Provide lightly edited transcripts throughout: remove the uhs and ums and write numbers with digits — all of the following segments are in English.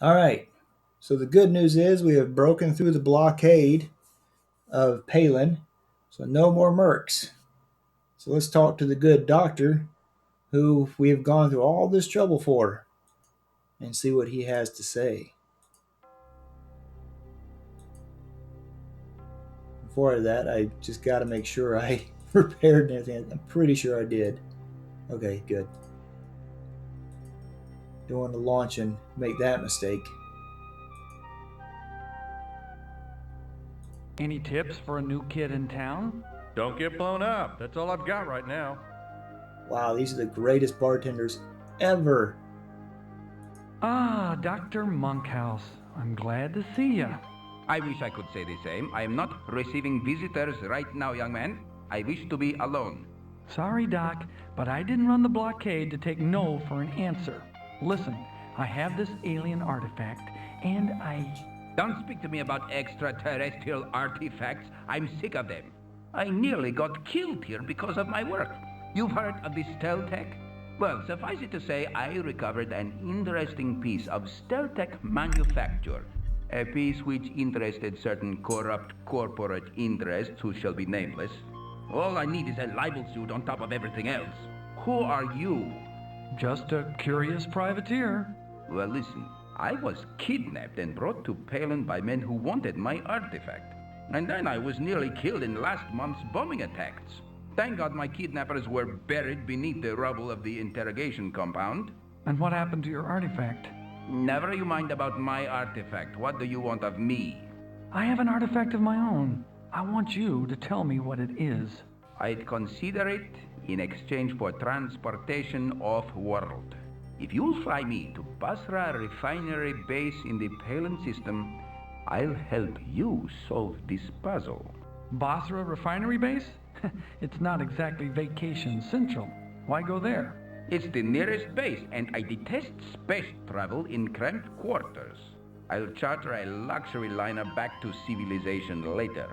All right. So the good news is we have broken through the blockade of Palin. So no more mercs. So let's talk to the good doctor who we have gone through all this trouble for and see what he has to say. Before that, I just got to make sure I prepared anything. I'm pretty sure I did. Okay, good. Don't want to launch and make that mistake. Any tips for a new kid in town? Don't get blown up. That's all I've got right now. Wow, these are the greatest bartenders ever. Ah, Dr. Monkhouse. I'm glad to see you. I wish I could say the same. I am not receiving visitors right now, young man. I wish to be alone. Sorry, Doc, but I didn't run the blockade to take no for an answer. Listen, I have this alien artifact, and Don't speak to me about extraterrestrial artifacts. I'm sick of them. I nearly got killed here because of my work. You've heard of the Steltech? Well, suffice it to say, I recovered an interesting piece of Steltech manufacture. A piece which interested certain corrupt corporate interests who shall be nameless. All I need is a libel suit on top of everything else. Who are you? just a curious privateer. Well, listen, I was kidnapped and brought to Palin by men who wanted my artifact. And then I was nearly killed in last month's bombing attacks. Thank God my kidnappers were buried beneath the rubble of the interrogation compound. And what happened to your artifact? Never you mind about my artifact. What do you want of me? I have an artifact of my own. I want you to tell me what it is. I'd consider it in exchange for transportation off-world. If you'll fly me to Basra Refinery Base in the Palin system, I'll help you solve this puzzle. Basra Refinery Base? It's not exactly Vacation Central. Why go there? It's the nearest base, and I detest space travel in cramped quarters. I'll charter a luxury liner back to civilization later.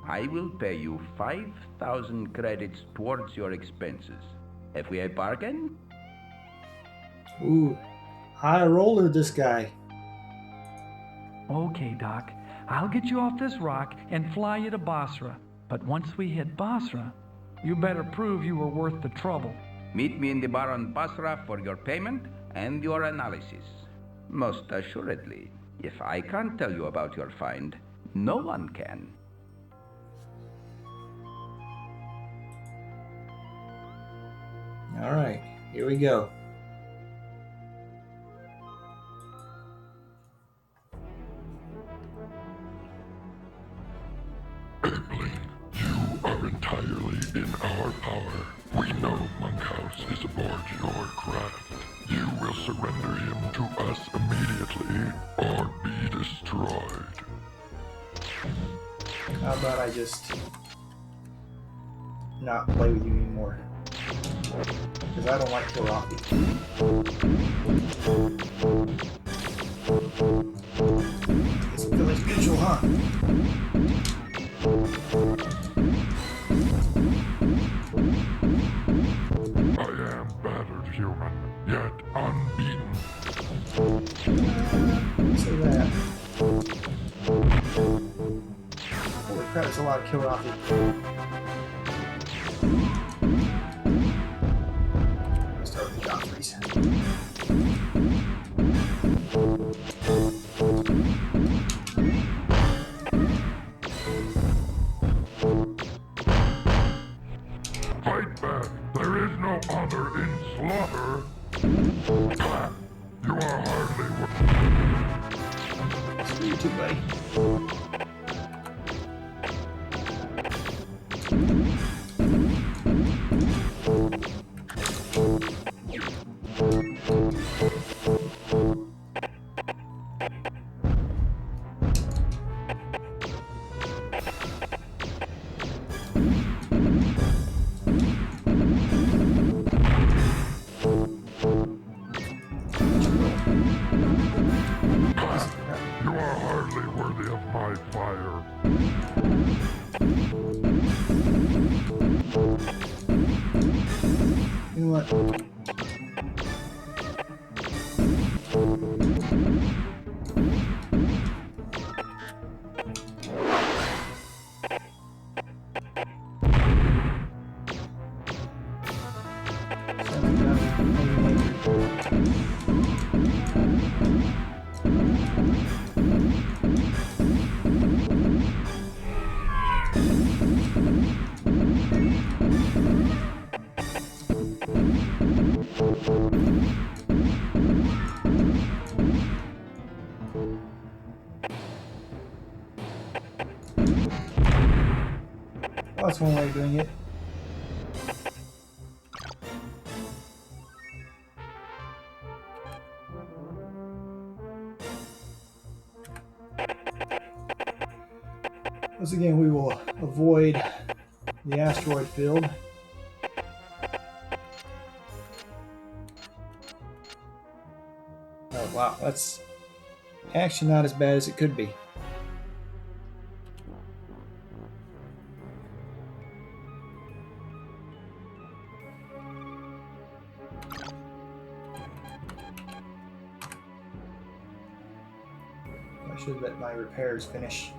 I will pay you 5,000 credits towards your expenses. Have we a bargain? Ooh, high roller, this guy. Okay, Doc. I'll get you off this rock and fly you to Basra. But once we hit Basra, you better prove you were worth the trouble. Meet me in the bar on Basra for your payment and your analysis. Most assuredly, if I can't tell you about your find, no one can. All right, here we go. You are entirely in our power. We know Monkhouse is aboard your craft. You will surrender him to us immediately or be destroyed. How about I just not play with you anymore? Because I don't like Kirati. It's village mutual, huh? I am battered human, yet unbeaten. Say that. Holy crap, there's a lot of Kirati. Let's start with the Joffreys. Fight back. There is no honor in slaughter. Ah, you are hardly worth. You too, buddy. You are hardly worthy of my fire. You know what? that's one way of doing it. Once again, we will avoid the asteroid field. Oh wow, that's actually not as bad as it could be. I should let my repairs finish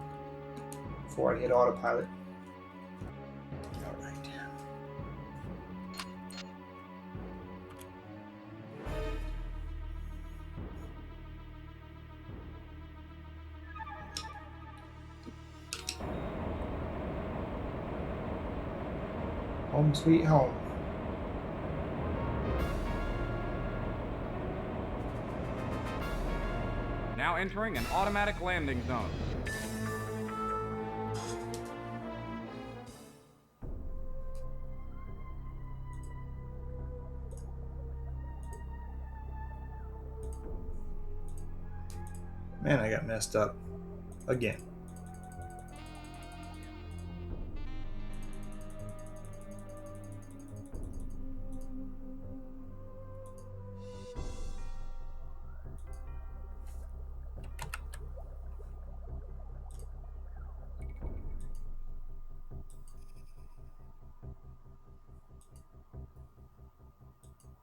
before I hit autopilot. Alright. Home sweet home. Now entering an automatic landing zone. Man, I got messed up. Again.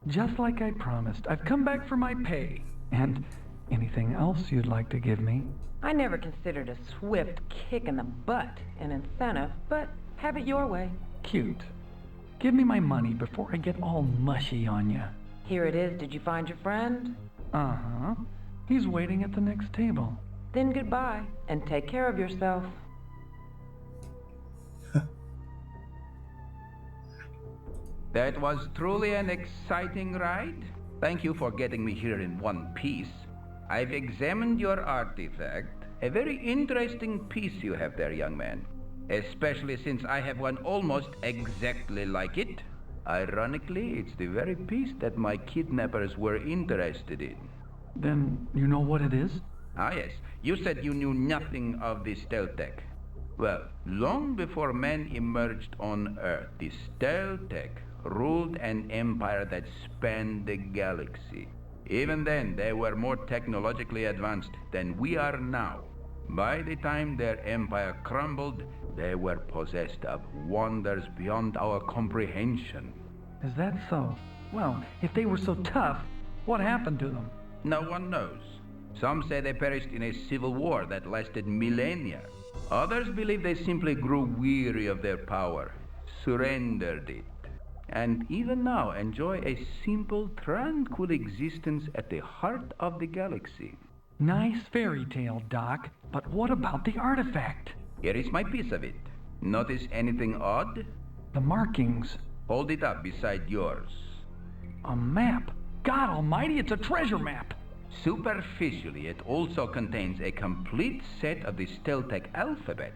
Just like I promised, I've come back for my pay. And anything else you'd like to give me? I never considered a swift kick in the butt an incentive, but have it your way. Cute. Give me my money before I get all mushy on you. Here it is. Did you find your friend? Uh-huh. He's waiting at the next table. Then goodbye, and take care of yourself. That was truly an exciting ride. Thank you for getting me here in one piece. I've examined your artifact. A very interesting piece you have there, young man. Especially since I have one almost exactly like it. Ironically, it's the very piece that my kidnappers were interested in. Then you know what it is? Ah, yes. You said you knew nothing of the stealth tech. Well, long before men emerged on Earth, the stealth tech ruled an empire that spanned the galaxy. Even then, they were more technologically advanced than we are now. By the time their empire crumbled, they were possessed of wonders beyond our comprehension. Is that so? Well, if they were so tough, what happened to them? No one knows. Some say they perished in a civil war that lasted millennia. Others believe they simply grew weary of their power, surrendered it, and even now enjoy a simple, tranquil existence at the heart of the galaxy. Nice fairy tale, Doc, but what about the artifact? Here is my piece of it. Notice anything odd? The markings. Hold it up beside yours. A map. God almighty, it's a treasure map. Superficially, it also contains a complete set of the Steltec alphabet.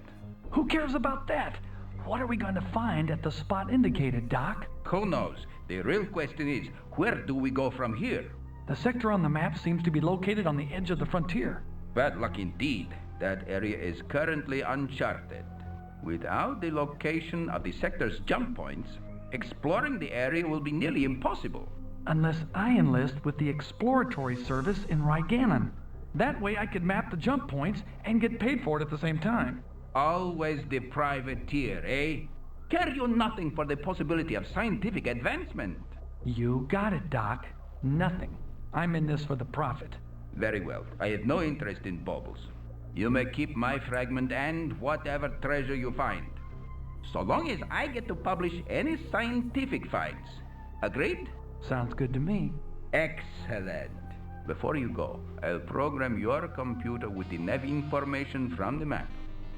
Who cares about that? What are we going to find at the spot indicated, Doc? Who knows? The real question is, where do we go from here? The sector on the map seems to be located on the edge of the frontier. Bad luck indeed. That area is currently uncharted. Without the location of the sector's jump points, exploring the area will be nearly impossible. Unless I enlist with the exploratory service in Ryganon. That way I could map the jump points and get paid for it at the same time. Always the privateer, eh? Care you nothing for the possibility of scientific advancement. You got it, Doc. Nothing. I'm in this for the profit. Very well. I have no interest in baubles. You may keep my fragment and whatever treasure you find. So long as I get to publish any scientific finds. Agreed? Sounds good to me. Excellent. Before you go, I'll program your computer with the nav information from the map,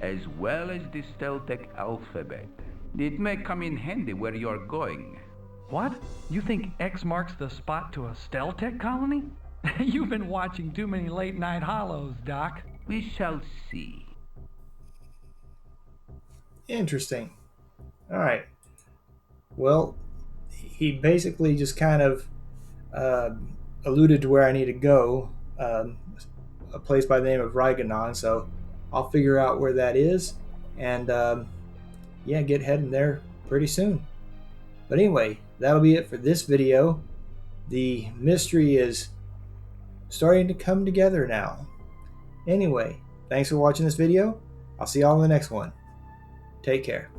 as well as the Steltec alphabet. It may come in handy where you're going. What? You think X marks the spot to a Steltec colony? You've been watching too many late night hollows, Doc. We shall see. Interesting. All right. Well, he basically just kind of uh, alluded to where I need to go, a place by the name of Ryganon. So I'll figure out where that is, and yeah, get heading there pretty soon. But anyway, that'll be it for this video. The mystery is starting to come together now. Anyway, thanks for watching this video. I'll see y'all in the next one. Take care.